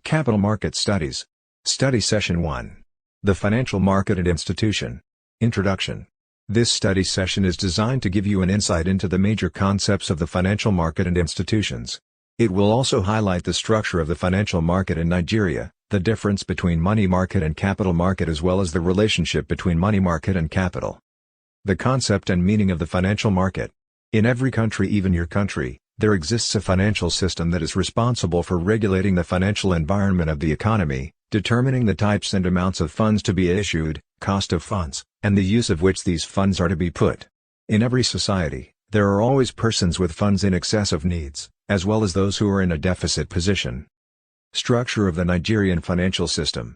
Capital Market Studies. Study Session 1. The Financial Market and Institution. Introduction. This study session is designed to give you an insight into the major concepts of the financial market and institutions. It will also highlight the structure of the financial market in Nigeria, the difference between money market and capital market, as well as the relationship between money market and capital. The concept and meaning of the financial market. In every country, even your country, there exists a financial system that is responsible for regulating the financial environment of the economy, determining the types and amounts of funds to be issued, cost of funds, and the use of which these funds are to be put. In every society, there are always persons with funds in excess of needs, as well as those who are in a deficit position. Structure of the Nigerian financial system.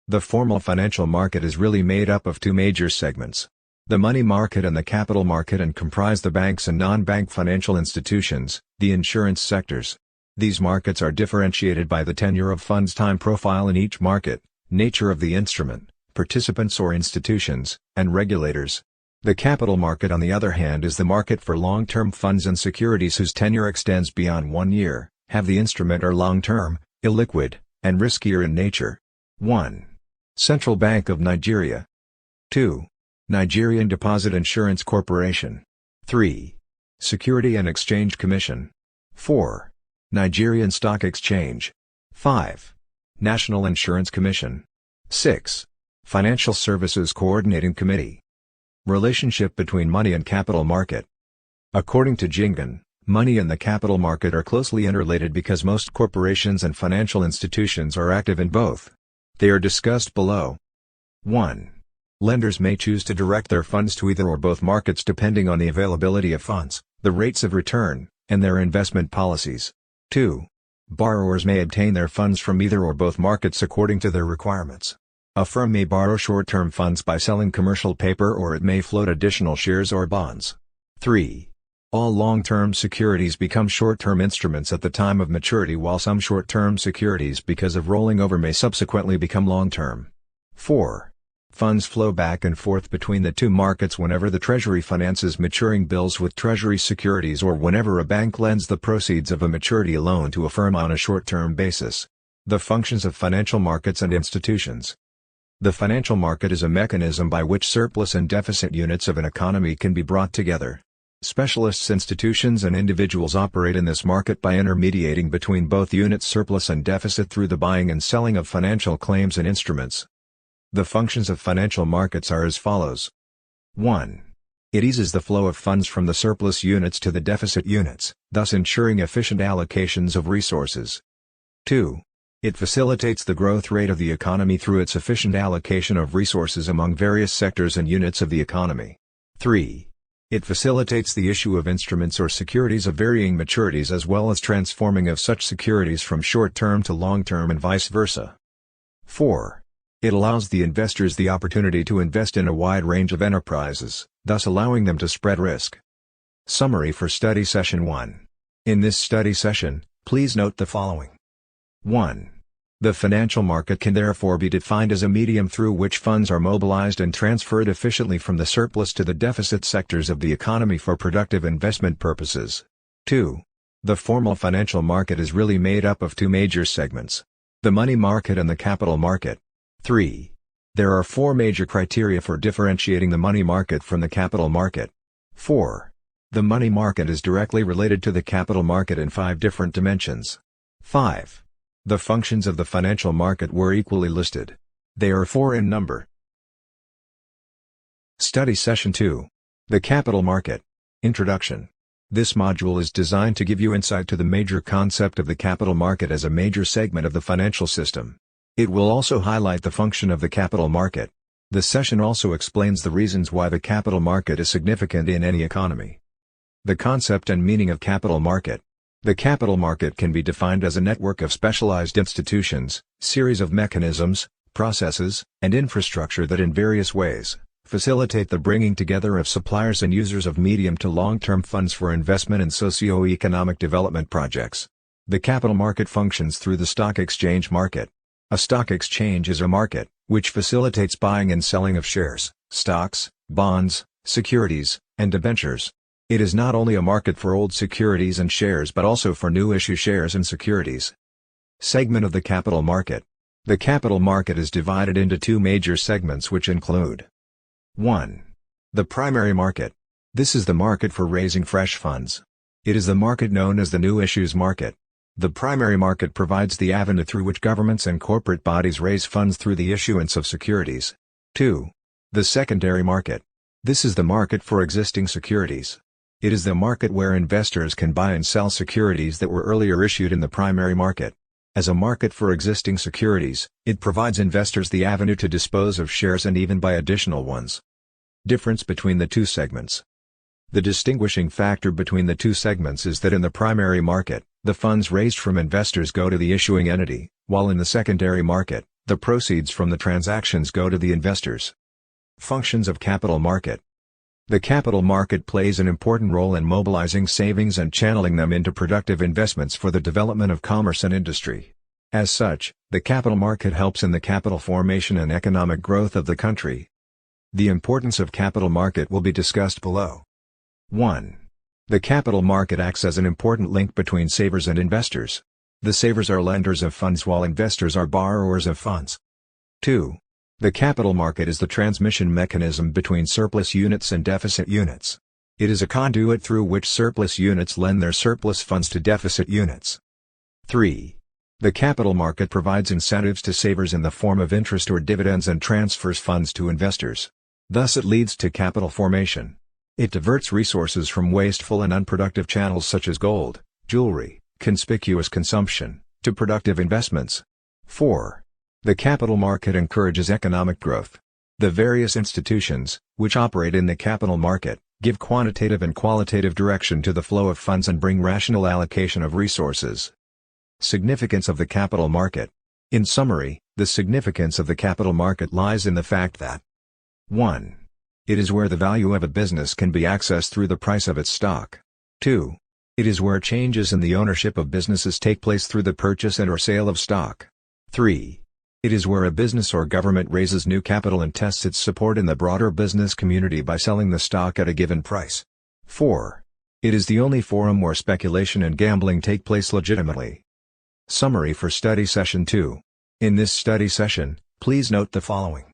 The formal financial market is really made up of two major segments: the money market and the capital market, and comprise the banks and non-bank financial institutions, the insurance sectors. These markets are differentiated by the tenure of funds, time profile in each market, nature of the instrument, participants or institutions, and regulators. The capital market, on the other hand, is the market for long-term funds and securities whose tenure extends beyond 1 year, have the instrument are long-term, illiquid, and riskier in nature. 1. Central Bank of Nigeria. 2. Nigerian Deposit Insurance Corporation. 3. Security and Exchange Commission. 4. Nigerian Stock Exchange. 5. National Insurance Commission. 6. Financial Services Coordinating Committee. Relationship between money and capital market. According to Jingan, money and the capital market are closely interrelated because most corporations and financial institutions are active in both. They are discussed below. 1. Lenders may choose to direct their funds to either or both markets depending on the availability of funds, the rates of return, and their investment policies. 2. Borrowers may obtain their funds from either or both markets according to their requirements. A firm may borrow short-term funds by selling commercial paper, or it may float additional shares or bonds. 3. All long-term securities become short-term instruments at the time of maturity, while some short-term securities, because of rolling over, may subsequently become long-term. 4. Funds flow back and forth between the two markets whenever the Treasury finances maturing bills with Treasury securities, or whenever a bank lends the proceeds of a maturity loan to a firm on a short-term basis. The functions of financial markets and institutions. The financial market is a mechanism by which surplus and deficit units of an economy can be brought together. Specialists, institutions, and individuals operate in this market by intermediating between both units, surplus and deficit, through the buying and selling of financial claims and instruments. The functions of financial markets are as follows. 1. It eases the flow of funds from the surplus units to the deficit units, thus ensuring efficient allocations of resources. 2. It facilitates the growth rate of the economy through its efficient allocation of resources among various sectors and units of the economy. 3. It facilitates the issue of instruments or securities of varying maturities, as well as transforming of such securities from short-term to long-term and vice versa. 4. It allows the investors the opportunity to invest in a wide range of enterprises, thus allowing them to spread risk. Summary for Study Session 1. In this study session, please note the following. 1. The financial market can therefore be defined as a medium through which funds are mobilized and transferred efficiently from the surplus to the deficit sectors of the economy for productive investment purposes. 2. The formal financial market is really made up of two major segments: the money market and the capital market. 3. There are 4 major criteria for differentiating the money market from the capital market. 4. The money market is directly related to the capital market in 5 different dimensions. 5. The functions of the financial market were equally listed. They are 4 in number. Study Session 2. The Capital Market. Introduction. This module is designed to give you insight to the major concept of the capital market as a major segment of the financial system. It will also highlight the function of the capital market. The session also explains the reasons why the capital market is significant in any economy. The concept and meaning of capital market. The capital market can be defined as a network of specialized institutions, series of mechanisms, processes, and infrastructure that in various ways facilitate the bringing together of suppliers and users of medium to long-term funds for investment in socio-economic development projects. The capital market functions through the stock exchange market. A stock exchange is a market which facilitates buying and selling of shares, stocks, bonds, securities, and debentures. It is not only a market for old securities and shares but also for new issue shares and securities. Segment of the capital market. The capital market is divided into two major segments which include 1. The primary market. This is the market for raising fresh funds. It is the market known as the new issues market. The primary market provides the avenue through which governments and corporate bodies raise funds through the issuance of securities. 2. The secondary market. This is the market for existing securities. It is the market where investors can buy and sell securities that were earlier issued in the primary market. As a market for existing securities, it provides investors the avenue to dispose of shares and even buy additional ones. Difference between the two segments. The distinguishing factor between the two segments is that in the primary market, the funds raised from investors go to the issuing entity, while in the secondary market, the proceeds from the transactions go to the investors. Functions of capital market. The capital market plays an important role in mobilizing savings and channeling them into productive investments for the development of commerce and industry. As such, the capital market helps in the capital formation and economic growth of the country. The importance of capital market will be discussed below. 1. The capital market acts as an important link between savers and investors. The savers are lenders of funds while investors are borrowers of funds. 2. The capital market is the transmission mechanism between surplus units and deficit units. It is a conduit through which surplus units lend their surplus funds to deficit units. 3. The capital market provides incentives to savers in the form of interest or dividends and transfers funds to investors. Thus it leads to capital formation. It diverts resources from wasteful and unproductive channels such as gold, jewelry, conspicuous consumption, to productive investments. 4. The capital market encourages economic growth. The various institutions, which operate in the capital market, give quantitative and qualitative direction to the flow of funds and bring rational allocation of resources. Significance of the capital market. In summary, the significance of the capital market lies in the fact that 1. It is where the value of a business can be accessed through the price of its stock. 2. It is where changes in the ownership of businesses take place through the purchase and/or sale of stock. 3. It is where a business or government raises new capital and tests its support in the broader business community by selling the stock at a given price. 4. It is the only forum where speculation and gambling take place legitimately. Summary for Study Session 2. In this study session, please note the following.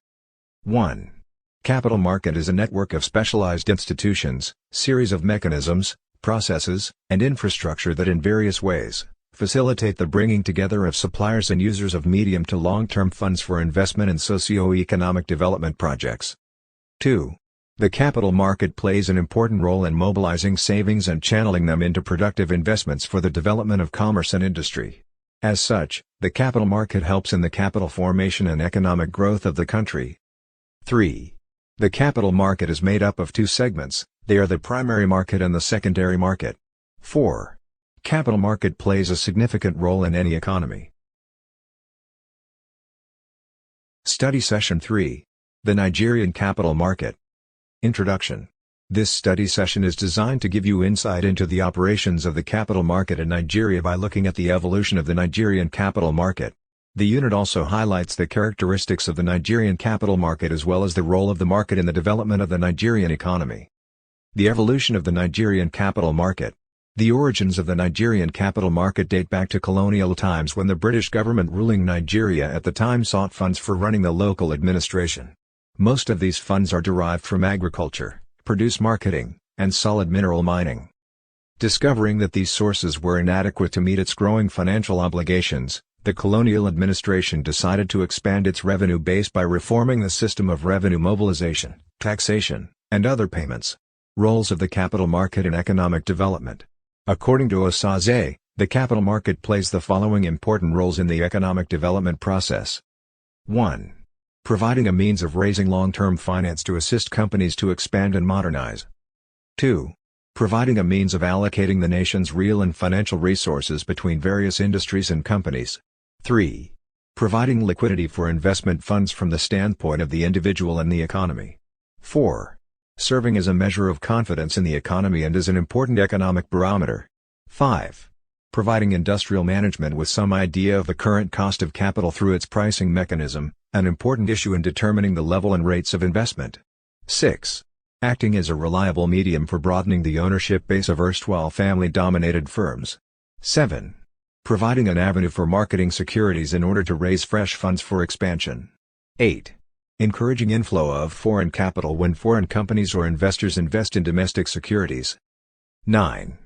1. Capital market is a network of specialized institutions, series of mechanisms, processes, and infrastructure that in various ways facilitate the bringing together of suppliers and users of medium to long-term funds for investment in socio-economic development projects. 2. The capital market plays an important role in mobilizing savings and channeling them into productive investments for the development of commerce and industry. As such, the capital market helps in the capital formation and economic growth of the country. 3. The capital market is made up of two segments, they are the primary market and the secondary market. 4. Capital market plays a significant role in any economy. Study Session 3. The Nigerian Capital Market. Introduction. This study session is designed to give you insight into the operations of the capital market in Nigeria by looking at the evolution of the Nigerian capital market. The unit also highlights the characteristics of the Nigerian capital market as well as the role of the market in the development of the Nigerian economy. The evolution of the Nigerian capital market. The origins of the Nigerian capital market date back to colonial times when the British government ruling Nigeria at the time sought funds for running the local administration. Most of these funds are derived from agriculture, produce marketing, and solid mineral mining. Discovering that these sources were inadequate to meet its growing financial obligations, the colonial administration decided to expand its revenue base by reforming the system of revenue mobilization, taxation, and other payments. Roles of the capital market in economic development. According to Osaze, the capital market plays the following important roles in the economic development process. 1. Providing a means of raising long-term finance to assist companies to expand and modernize. 2. Providing a means of allocating the nation's real and financial resources between various industries and companies. 3. Providing liquidity for investment funds from the standpoint of the individual and the economy. 4. Serving as a measure of confidence in the economy and as an important economic barometer. 5. Providing industrial management with some idea of the current cost of capital through its pricing mechanism, an important issue in determining the level and rates of investment. 6. Acting as a reliable medium for broadening the ownership base of erstwhile family-dominated firms. 7. Providing an avenue for marketing securities in order to raise fresh funds for expansion. 8. Encouraging inflow of foreign capital when foreign companies or investors invest in domestic securities. 9.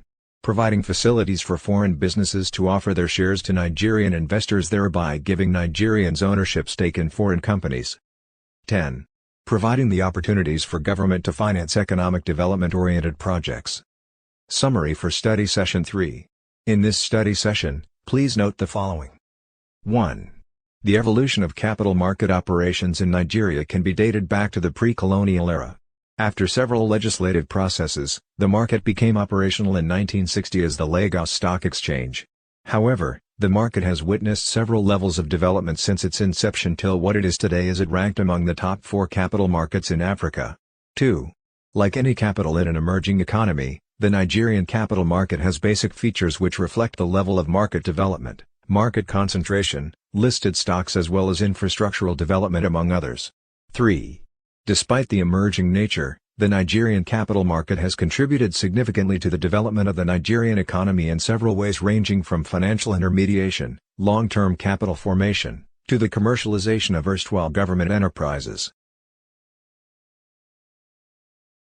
Providing facilities for foreign businesses to offer their shares to Nigerian investors, thereby giving Nigerians ownership stake in foreign companies. 10. Providing the opportunities for government to finance economic development-oriented projects. Summary for Study Session 3. In this study session, please note the following. 1. The evolution of capital market operations in Nigeria can be dated back to the pre-colonial era. After several legislative processes, the market became operational in 1960 as the Lagos Stock Exchange. However, the market has witnessed several levels of development since its inception till what it is today, as it ranked among the top 4 capital markets in Africa. 2. Like any capital in an emerging economy, the Nigerian capital market has basic features which reflect the level of market development, market concentration, listed stocks as well as infrastructural development among others. 3. Despite the emerging nature, the Nigerian capital market has contributed significantly to the development of the Nigerian economy in several ways, ranging from financial intermediation, long-term capital formation, to the commercialization of erstwhile government enterprises.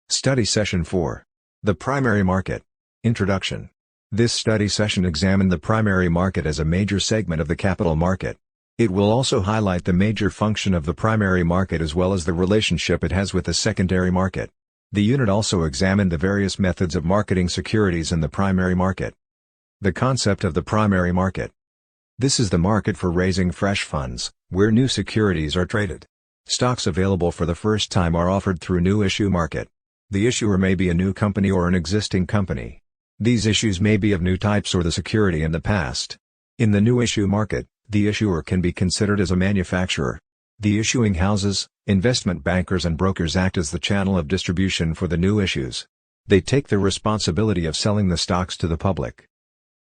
Study Session 4. The Primary Market. Introduction. This study session examined the primary market as a major segment of the capital market. It will also highlight the major function of the primary market as well as the relationship it has with the secondary market. The unit also examined the various methods of marketing securities in the primary market. The concept of the primary market. This is the market for raising fresh funds, where new securities are traded. Stocks available for the first time are offered through new issue market. The issuer may be a new company or an existing company. These issues may be of new types or the security in the past. In the new issue market, the issuer can be considered as a manufacturer. The issuing houses, investment bankers and brokers act as the channel of distribution for the new issues. They take the responsibility of selling the stocks to the public.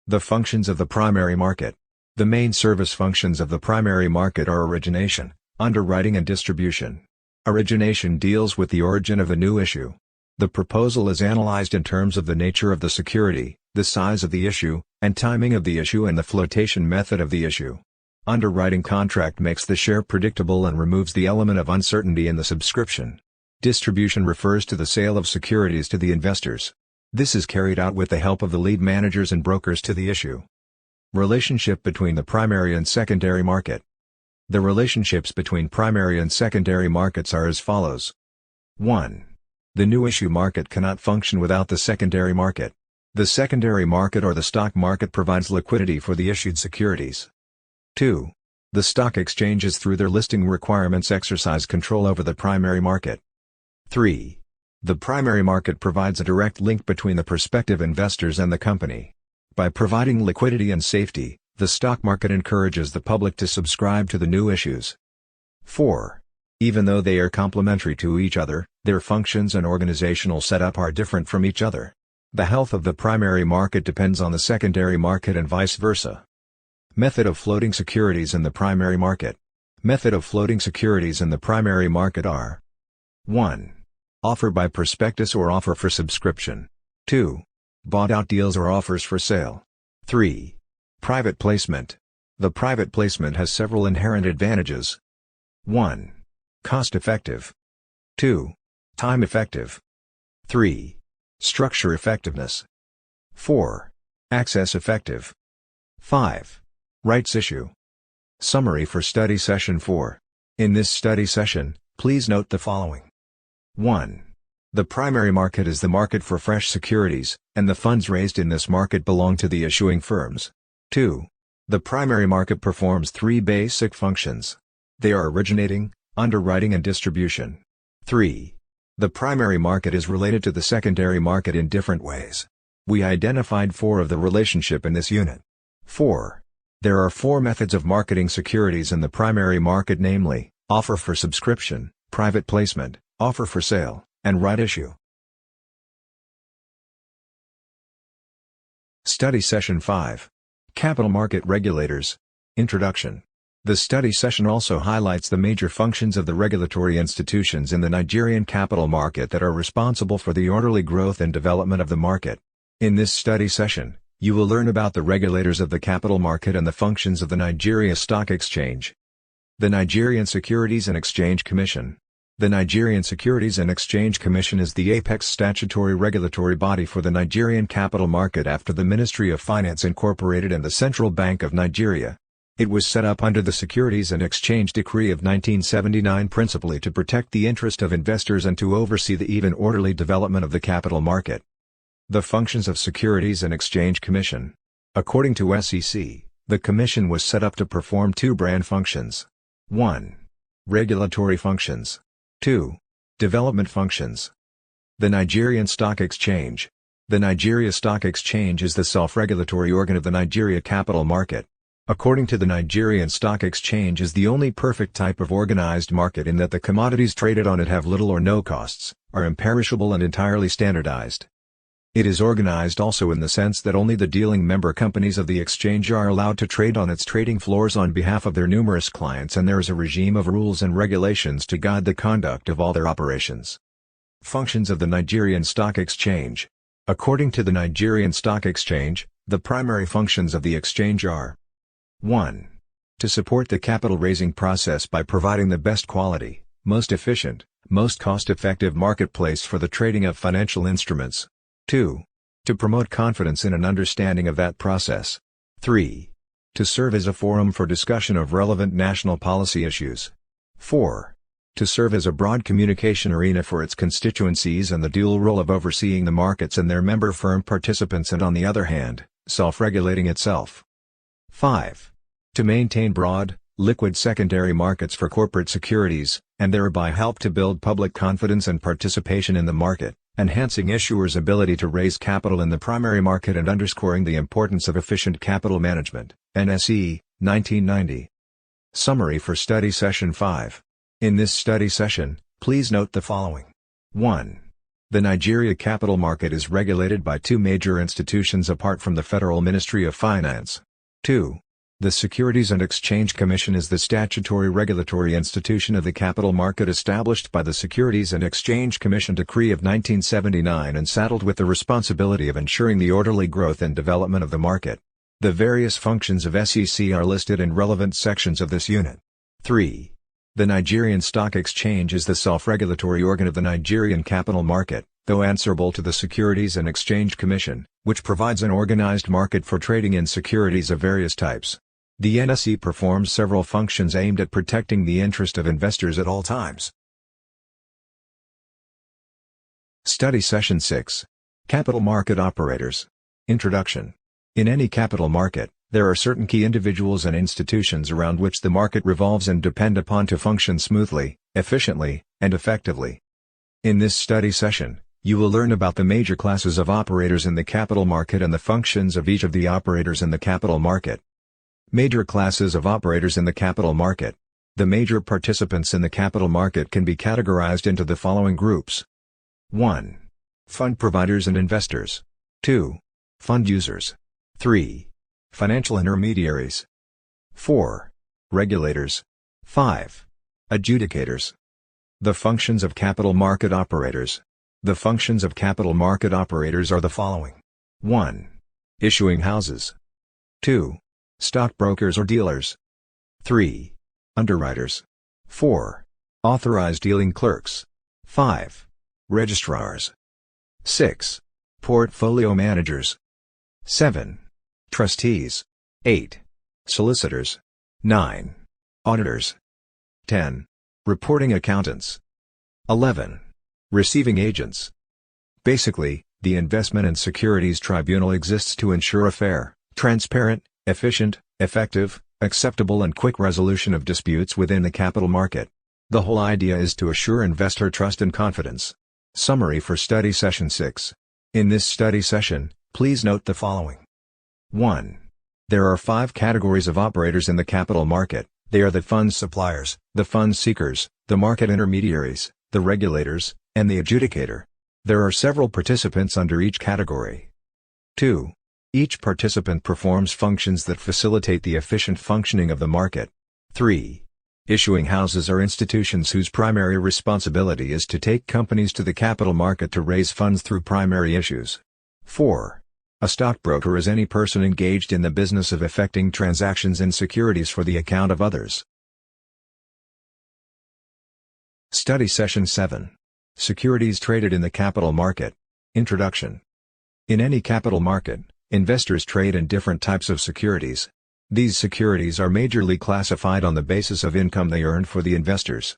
The functions of the primary market. The main service functions of the primary market are origination, underwriting and distribution. Origination deals with the origin of the new issue. The proposal is analyzed in terms of the nature of the security, the size of the issue, and timing of the issue and the flotation method of the issue. Underwriting contract makes the share predictable and removes the element of uncertainty in the subscription. Distribution refers to the sale of securities to the investors. This is carried out with the help of the lead managers and brokers to the issue. Relationship between the primary and secondary market. The relationships between primary and secondary markets are as follows. 1. The new issue market cannot function without the secondary market. The secondary market or the stock market provides liquidity for the issued securities. 2. The stock exchanges through their listing requirements exercise control over the primary market. 3. The primary market provides a direct link between the prospective investors and the company. By providing liquidity and safety, the stock market encourages the public to subscribe to the new issues. 4. Even though they are complementary to each other, their functions and organizational setup are different from each other. The health of the primary market depends on the secondary market and vice versa. Method of floating securities in the primary market. Method of floating securities in the primary market are: 1. Offer by prospectus or offer for subscription. 2. Bought out deals or offers for sale. 3. Private placement. The private placement has several inherent advantages. 1. Cost effective. 2. Time effective. 3. Structure effectiveness. 4. Access effective. 5. Rights issue. Summary for Study Session 4. In this study session, please note the following. 1. The primary market is the market for fresh securities, and the funds raised in this market belong to the issuing firms. 2. The primary market performs 3 basic functions. They are originating, underwriting and distribution. 3. The primary market is related to the secondary market in different ways. We identified 4 of the relationship in this unit. 4. There are 4 methods of marketing securities in the primary market, namely, offer for subscription, private placement, offer for sale, and right issue. Study Session 5. Capital Market Regulators. Introduction. The study session also highlights the major functions of the regulatory institutions in the Nigerian capital market that are responsible for the orderly growth and development of the market. In this study session, you will learn about the regulators of the capital market and the functions of the Nigeria Stock Exchange. The Nigerian Securities and Exchange Commission. The Nigerian Securities and Exchange Commission is the apex statutory regulatory body for the Nigerian capital market after the Ministry of Finance incorporated and the Central Bank of Nigeria. It was set up under the Securities and Exchange Decree of 1979 principally to protect the interest of investors and to oversee the even orderly development of the capital market. The functions of Securities and Exchange Commission. According to SEC, the Commission was set up to perform two brand functions. 1. Regulatory functions. 2. Development functions. The Nigerian Stock Exchange. The Nigeria Stock Exchange is the self-regulatory organ of the Nigeria capital market. According to the Nigerian Stock Exchange is the only perfect type of organized market in that the commodities traded on it have little or no costs, are imperishable and entirely standardized. It is organized also in the sense that only the dealing member companies of the exchange are allowed to trade on its trading floors on behalf of their numerous clients, and there is a regime of rules and regulations to guide the conduct of all their operations. Functions of the Nigerian Stock Exchange. According to the Nigerian Stock Exchange, the primary functions of the exchange are: 1. To support the capital raising process by providing the best quality, most efficient, most cost-effective marketplace for the trading of financial instruments. 2. To promote confidence in an understanding of that process. 3. To serve as a forum for discussion of relevant national policy issues. 4. To serve as a broad communication arena for its constituencies and the dual role of overseeing the markets and their member firm participants, and on the other hand, self-regulating itself. 5. To maintain broad, liquid secondary markets for corporate securities, and thereby help to build public confidence and participation in the market, enhancing issuers' ability to raise capital in the primary market and underscoring the importance of efficient capital management. NSE, 1990. Summary for Study Session 5. In this study session, please note the following. 1. The Nigeria capital market is regulated by two major institutions apart from the Federal Ministry of Finance. 2. The Securities and Exchange Commission is the statutory regulatory institution of the capital market established by the Securities and Exchange Commission Decree of 1979 and saddled with the responsibility of ensuring the orderly growth and development of the market. The various functions of SEC are listed in relevant sections of this unit. 3. The Nigerian Stock Exchange is the self-regulatory organ of the Nigerian capital market, though answerable to the Securities and Exchange Commission, which provides an organized market for trading in securities of various types. The NSE performs several functions aimed at protecting the interest of investors at all times. Study Session 6. Capital Market Operators. Introduction. In any capital market, there are certain key individuals and institutions around which the market revolves and depend upon to function smoothly, efficiently, and effectively. In this study session, you will learn about the major classes of operators in the capital market and the functions of each of the operators in the capital market. Major classes of operators in the capital market. The major participants in the capital market can be categorized into the following groups. 1. Fund providers and investors. 2. Fund users. 3. Financial intermediaries. 4. Regulators. 5. Adjudicators. The functions of capital market operators. The functions of capital market operators are the following. 1. Issuing houses. 2. Stockbrokers or dealers. 3. Underwriters. 4. Authorized dealing clerks. 5. Registrars. 6. Portfolio managers. 7. Trustees. 8. Solicitors. 9. Auditors. 10. Reporting accountants. 11. Receiving agents. Basically, the Investment and Securities Tribunal exists to ensure a fair, transparent, efficient, effective, acceptable and quick resolution of disputes within the capital market. The whole idea is to assure investor trust and confidence. Summary for Study Session 6. In this study session, please note the following. 1. There are 5 categories of operators in the capital market. They are the fund suppliers, the fund seekers, the market intermediaries, the regulators, and the adjudicator. There are several participants under each category. 2. Each participant performs functions that facilitate the efficient functioning of the market. 3. Issuing houses are institutions whose primary responsibility is to take companies to the capital market to raise funds through primary issues. 4. A stockbroker is any person engaged in the business of effecting transactions in securities for the account of others. Study Session 7. Securities traded in the capital market. Introduction. In any capital market, investors trade in different types of securities. These securities are majorly classified on the basis of income they earned for the investors.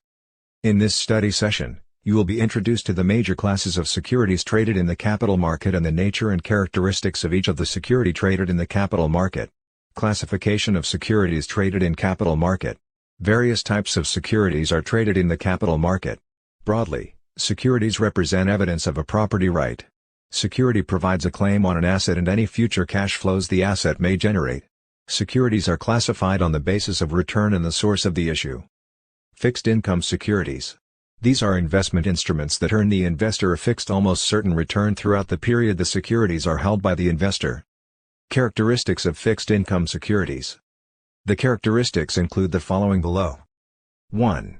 In this study session, you will be introduced to the major classes of securities traded in the capital market and the nature and characteristics of each of the security traded in the capital market. Classification of securities traded in capital market. Various types of securities are traded in the capital market. Broadly, securities represent evidence of a property right. Security provides a claim on an asset and any future cash flows the asset may generate. Securities are classified on the basis of return and the source of the issue. Fixed income securities. These are investment instruments that earn the investor a fixed almost certain return throughout the period the securities are held by the investor. Characteristics of fixed income securities. The characteristics include the following below. 1.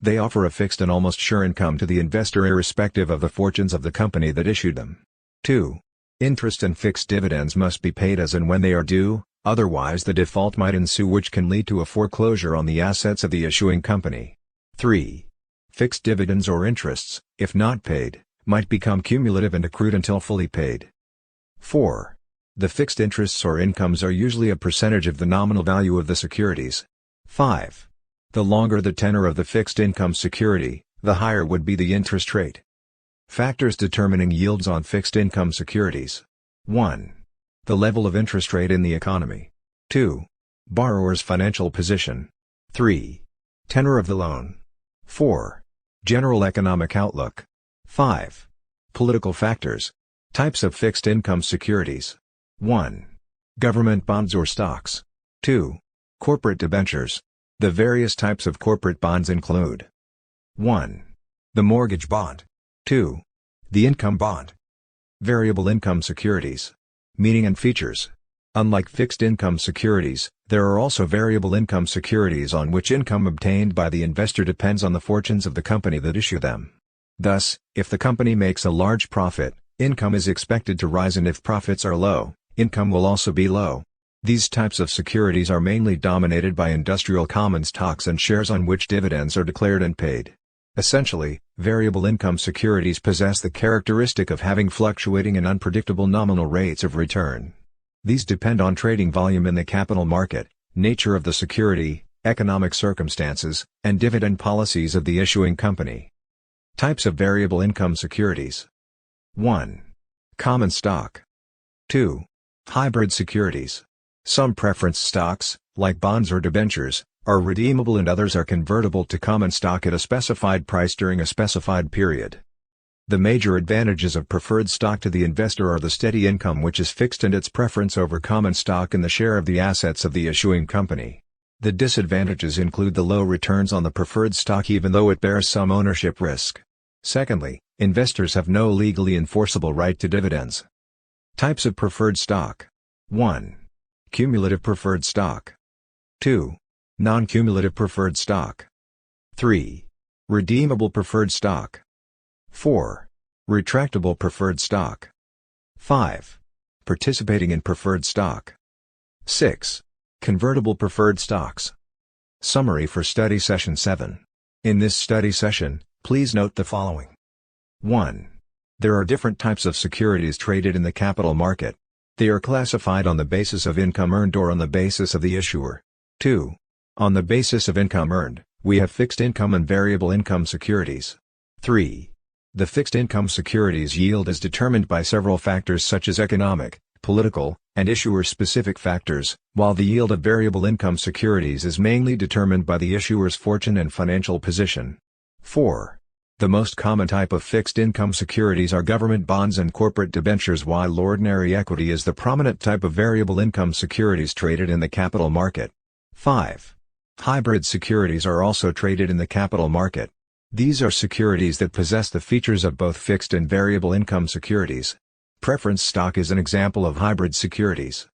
They offer a fixed and almost sure income to the investor irrespective of the fortunes of the company that issued them. 2. Interest and fixed dividends must be paid as and when they are due, otherwise the default might ensue which can lead to a foreclosure on the assets of the issuing company. 3. Fixed dividends or interests, if not paid, might become cumulative and accrued until fully paid. 4. The fixed interests or incomes are usually a percentage of the nominal value of the securities. 5. The longer the tenor of the fixed income security, the higher would be the interest rate. Factors determining yields on fixed income securities. 1. The level of interest rate in the economy. 2. Borrower's financial position. 3. Tenor of the loan. 4. General economic outlook. 5. Political factors. Types of fixed income securities. 1. Government bonds or stocks. 2. Corporate debentures. The various types of corporate bonds include 1. The mortgage bond. 2. The income bond. Variable income securities. Meaning and features. Unlike fixed income securities, there are also variable income securities on which income obtained by the investor depends on the fortunes of the company that issue them. Thus, if the company makes a large profit, income is expected to rise, and if profits are low, income will also be low. These types of securities are mainly dominated by industrial common stocks and shares on which dividends are declared and paid. Essentially, variable income securities possess the characteristic of having fluctuating and unpredictable nominal rates of return. These depend on trading volume in the capital market, nature of the security, economic circumstances, and dividend policies of the issuing company. Types of variable income securities. 1. Common stock. 2. Hybrid securities. Some preference stocks, like bonds or debentures, are redeemable and others are convertible to common stock at a specified price during a specified period. The major advantages of preferred stock to the investor are the steady income which is fixed and its preference over common stock and the share of the assets of the issuing company. The disadvantages include the low returns on the preferred stock even though it bears some ownership risk. Secondly, investors have no legally enforceable right to dividends. Types of preferred stock. 1. Cumulative preferred stock. 2. Non-cumulative preferred stock. 3. Redeemable preferred stock. 4. Retractable preferred stock. 5. Participating in preferred stock. 6. Convertible preferred stocks. Summary for Study Session 7. In this study session, please note the following. 1. There are different types of securities traded in the capital market. They are classified on the basis of income earned or on the basis of the issuer. 2. On the basis of income earned, we have fixed income and variable income securities. 3. The fixed income securities yield is determined by several factors such as economic, political, and issuer-specific factors, while the yield of variable income securities is mainly determined by the issuer's fortune and financial position. 4. The most common type of fixed income securities are government bonds and corporate debentures, while ordinary equity is the prominent type of variable income securities traded in the capital market. 5. Hybrid securities are also traded in the capital market. These are securities that possess the features of both fixed and variable income securities. Preference stock is an example of hybrid securities.